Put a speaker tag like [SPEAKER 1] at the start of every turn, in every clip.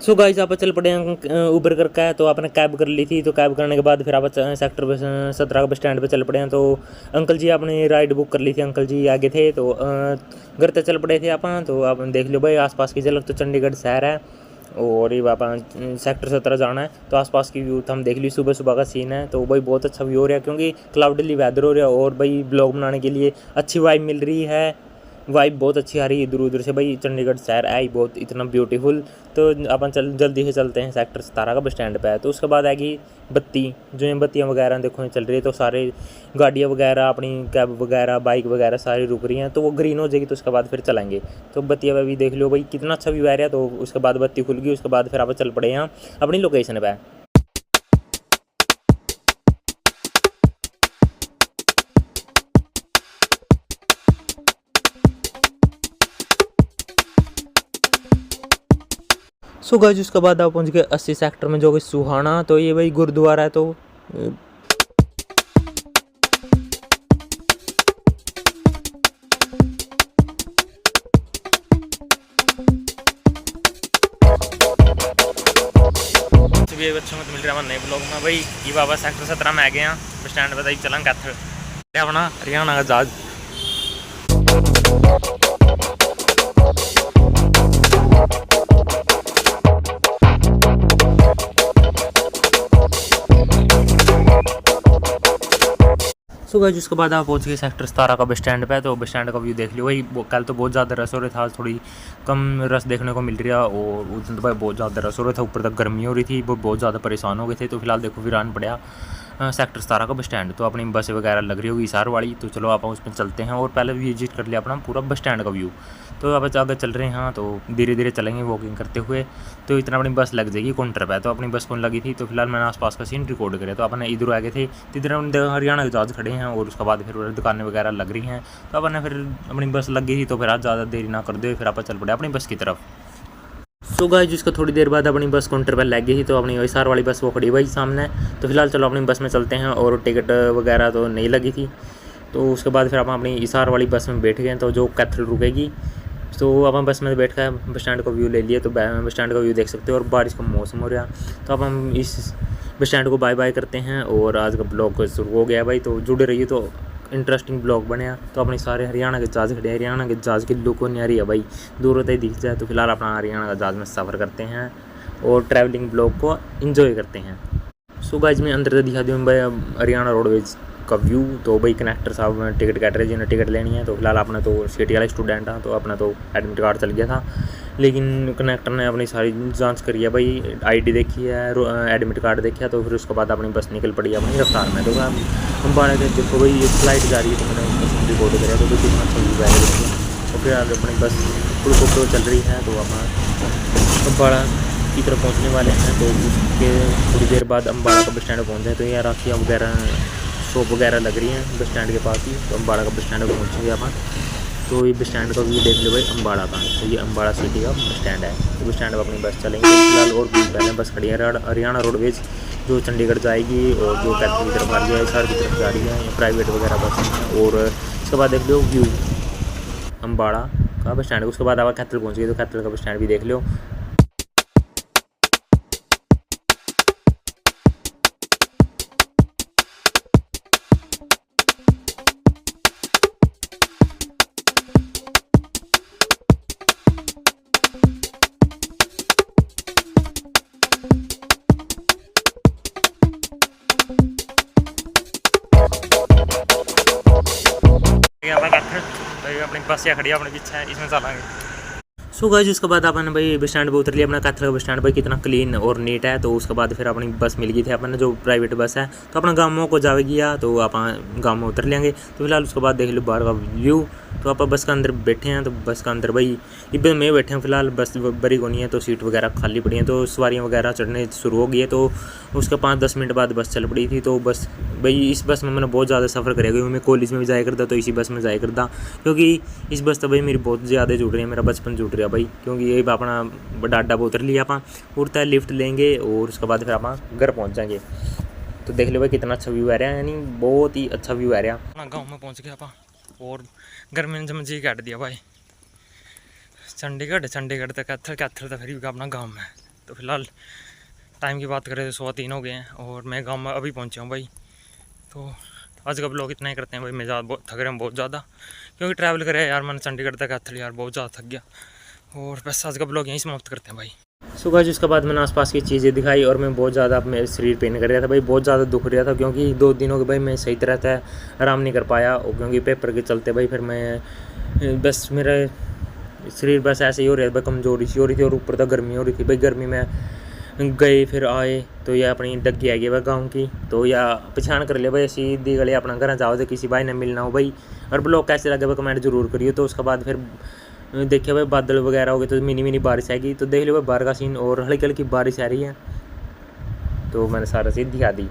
[SPEAKER 1] So guys आप चल पड़े हैं उबर करके। तो आपने कैब कर ली थी, तो कैब करने के बाद फिर आप सेक्टर 17 बस स्टैंड पे चल पड़े हैं। तो अंकल जी आपने राइड बुक कर ली थी, अंकल जी आगे थे, तो घर तक चल पड़े थे आप। तो आप देख लो भाई आसपास की झलक, तो चंडीगढ़ शहर है और ये आप सेक्टर 17 जाना है। तो आसपास की व्यू हम देख ली, सुबह सुबह का सीन है। तो भाई बहुत अच्छा व्यू हो रहा है क्योंकि क्लाउडली वेदर हो रहा है और भाई ब्लॉग बनाने के लिए अच्छी वाइब मिल रही है। वाइब बहुत अच्छी आ रही है इधर उधर से। भाई चंडीगढ़ शहर है ही बहुत इतना ब्यूटीफुल। तो अपन जल्दी से चलते हैं सेक्टर 17 का बस स्टैंड पे है। तो उसके बाद आएगी बत्ती, जो ये बत्तियाँ वगैरह देखो चल रही है। तो सारे गाड़ियाँ वगैरह अपनी कैब वगैरह बाइक वगैरह सारी रुक रही हैं। तो वो ग्रीन हो जाएगी तो उसके बाद फिर चलेंगे। तो बत्तियाँ भी देख लो भाई कितना अच्छा व्यू आ रहा है। तो उसके बाद बत्ती खुल गई, उसके बाद फिर आप चल पड़े यहाँ अपनी लोकेशन पर। सो गाइस उसके बाद आप पहुंच गए 80 सेक्टर में, जो कि सुहाना। तो ये भाई गुरुद्वारा है। तो भी अच्छा मत मिल रहा है नए ब्लॉग में भाई। ये बाबा सेक्टर 17 में आ गए हैं बस स्टैंड पर। चलेंगे कैथल अपना हरियाणा का जहाज। सो गाइस उसके बाद आप पहुंच गए सेक्टर 17 का बस स्टैंड पे। तो बस स्टैंड का व्यू देख लियो भाई। कल तो बहुत ज़्यादा रस हो रहा था, आज थोड़ी कम रस देखने को मिल रहा। और उस दिन तो भाई बहुत ज़्यादा रस हो रहा था, ऊपर तक गर्मी हो रही थी, वो बहुत ज़्यादा परेशान हो गए थे। तो फिलहाल देखो फिर आन पड़ा सेक्टर 17 का बस स्टैंड। तो अपनी बस वगैरह लग रही होगी हिसार वाली। तो चलो आप उसमें चलते हैं और पहले विजिट कर लिया अपना पूरा बस स्टैंड का व्यू। तो अब आगे चल रहे हैं। हाँ तो धीरे धीरे चलेंगे वॉकिंग करते हुए। तो इतना अपनी बस लग जाएगी काउंटर पे। तो अपनी बस कौन लगी थी, तो फिलहाल मैंने आसपास का सीन रिकॉर्ड करा। तो अपने इधर आ गए थे, तो इधर हरियाणा के जहाज खड़े हैं और उसके बाद फिर दुकानें वगैरह लग रही हैं। तो अपने फिर अपनी बस लग गई थी, तो फिर आज ज़्यादा देरी ना कर दे, फिर आप चल पड़े अपनी बस की तरफ। सो गाइस जिसको थोड़ी देर बाद अपनी बस काउंटर पर लग गई थी। तो अपनी हिसार वाली बस वो खड़ी भाई सामने। तो फिलहाल चलो अपनी बस में चलते हैं। और टिकट वगैरह तो नहीं लगी थी। तो उसके बाद फिर आप अपनी हिसार वाली बस में बैठ गए, तो जो कैथल रुकेगी। तो अपन बस में बैठ कर बस स्टैंड का व्यू ले लिए। तो बस स्टैंड का व्यू देख सकते हो और बारिश का मौसम हो रहा। तो अब हम इस बस स्टैंड को बाय बाय करते हैं और आज का ब्लॉग शुरू हो गया भाई। तो जुड़े रहिए, तो इंटरेस्टिंग ब्लॉग बने। तो अपने सारे हरियाणा के जहाज खड़े हैं। हरियाणा के जहाज की लुक नहीं आ रही है भाई, दूर होते ही दिख जाए। तो फिलहाल अपना हरियाणा का जहाज में सफ़र करते हैं और ट्रैवलिंग ब्लॉग को इंजॉय करते हैं। सो गाइस मैं अंदर से दिखा दूँ भाई हरियाणा रोडवेज का व्यू। तो भाई कनेक्टर साहब टिकट कट रहे जिन्हें टिकट लेनी है। तो फिलहाल अपना तो सिटी वाला स्टूडेंट था, तो अपना तो एडमिट कार्ड चल गया था। लेकिन कनेक्टर ने अपनी सारी जांच करी है भाई, आईडी देखी है, एडमिट कार्ड देखा। तो फिर उसके बाद अपनी बस निकल पड़ी अपनी रफ्तार में। तो हम बारह के देखो भाई ये फ्लाइट जा रही है। तो मैंने बस रिकॉर्ड करा। तो कितना अच्छा व्यू आएगा देखिए। और फिर अपनी बस फुल को चल रही है। तो अपना अम्बाड़ा की तरफ पहुँचने वाले हैं। तो उसके थोड़ी देर बाद अम्बाड़ा का बस स्टैंड पहुँच जाए। तो यहाँ राखियाँ वगैरह शॉप वगैरह लग रही हैं बस स्टैंड के पास ही। तो अम्बाड़ा का बस स्टैंड पर पहुँचेंगे अपन। तो ये बस स्टैंड का व्यू देख लो भाई अम्बाड़ा का। तो ये अम्बाड़ा सिटी का बस स्टैंड है। तो बस स्टैंड पर अपनी बस चलेंगे फिलहाल। और पहले बस खड़ी है हरियाणा रोडवेज, जो चंडीगढ़ जाएगी और जो कैथल की तरफ आ रही है, हिसार की तरफ जा रही है, या प्राइवेट वगैरह बस हैं। और इसके बाद देख लो व्यू अम्बाड़ा का बस स्टैंड। उसके बाद आप कैथल पहुँच गए। तो कैथल का बस स्टैंड भी देख लो। अपनी बस या खड़ी है अपने पीछे है, इसमें चलेंगे। सो गाइस उसके बाद अपन भाई बस स्टैंड पर उतर लिया। अपना कैथल का बस स्टैंड भाई कितना क्लीन और नीट है। तो उसके बाद फिर अपनी बस मिल गई थी अपन जो प्राइवेट बस है। तो अपना गाँवों को जाएगी या तो आप गाँव में उतर लेंगे। तो फिलहाल उसके बाद देख लो बाहर का व्यू। तो आप बस के अंदर बैठे हैं। तो बस के अंदर भाई इधर में बैठे हैं फिलहाल, बस बड़ी को नहीं है। तो सीट वगैरह खाली पड़ी हैं। तो सवारियाँ वगैरह चढ़ने शुरू हो गई है। तो उसके 5-10 मिनट बाद बस चल पड़ी थी। तो बस भाई इस बस में मैंने बहुत ज़्यादा सफ़र करेगा क्योंकि मैं कॉलेज में भी जाया करता। तो इसी बस में जाया करता क्योंकि इस बस तो भाई मेरी बहुत ज़्यादा जुड़ रही है, मेरा बचपन जुड़ रहा भाई। क्योंकि ये अपना डाडा पर उतर लिया आप उड़ता है, लिफ्ट लेंगे और उसके बाद फिर आप घर पहुँच जाएंगे। तो देख लो भाई कितना अच्छा व्यू आ रहा है, यानी बहुत ही अच्छा व्यू आ रहा है। अपना गाँव में पहुँच गया आप और घर में जब जी काट दिया भाई। चंडीगढ़ तक कैथल तो फिर अपना गाँव में। तो फिलहाल टाइम की बात करें तो 3:15 हो गए हैं और मैं गाँव में अभी पहुँचा हूँ भाई। तो आज का ब्लॉग इतना ही करते हैं भाई। मैं ज़्यादा थक रहा हूँ बहुत ज़्यादा, क्योंकि ट्रैवल करे यार मैंने चंडीगढ़ तक आया यार, बहुत ज़्यादा थक गया। और बस आज का ब्लॉग यहीं समाप्त करते हैं भाई। सुबह जी उसके बाद मैंने आसपास की चीज़ें दिखाई और मैं बहुत ज़्यादा मेरे शरीर पेन कर रहा था भाई, बहुत ज़्यादा दुख रहा था, क्योंकि 2 दिनों के भाई मैं सही तरह से आराम नहीं कर पाया, और क्योंकि पेपर के चलते भाई फिर मैं बस मेरा शरीर बस ऐसे ही हो रहा था भाई, कमज़ोरी सी हो रही थी और ऊपर तक गर्मी हो रही थी भाई। गर्मी में गए फिर आए तो यह अपनी डग्गी आ गई भाई गाँव की, तो या पहचान कर लिया भाई सीधी गले अपना घर जाओ तो किसी भाई ने मिलना हो भाई। और ब्लॉग कैसे लगे भाई कमेंट जरूर करिए। तो उसके बाद फिर देखिए भाई बादल वगैरह हो गए, तो मिनी मिनी बारिश आएगी, तो देख लो भाई बाहर का सीन और हल्की हल्की बारिश आ रही है, तो मैंने सारा चीज़ दिखा दी।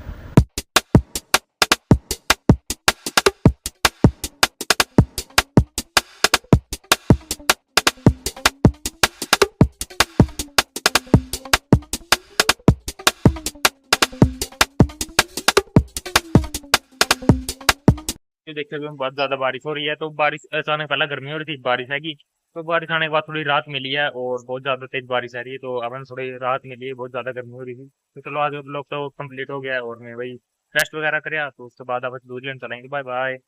[SPEAKER 1] तो देखते हुए बहुत ज़्यादा बारिश हो रही है, तो बारिश अचानक पहले गर्मी हो रही थी, बारिश आएगी, तो बारिश आने के बाद थोड़ी राहत मिली है और बहुत ज़्यादा तेज बारिश आ रही है, तो अब हमें थोड़ी राहत मिली है, बहुत ज़्यादा गर्मी हो रही थी। तो चलो आज ब्लॉग तो कंप्लीट हो गया है और मैं भाई रेस्ट वगैरह कराया, तो उसके बाद आप दूसरी लेने चलेंगे। Bye bye.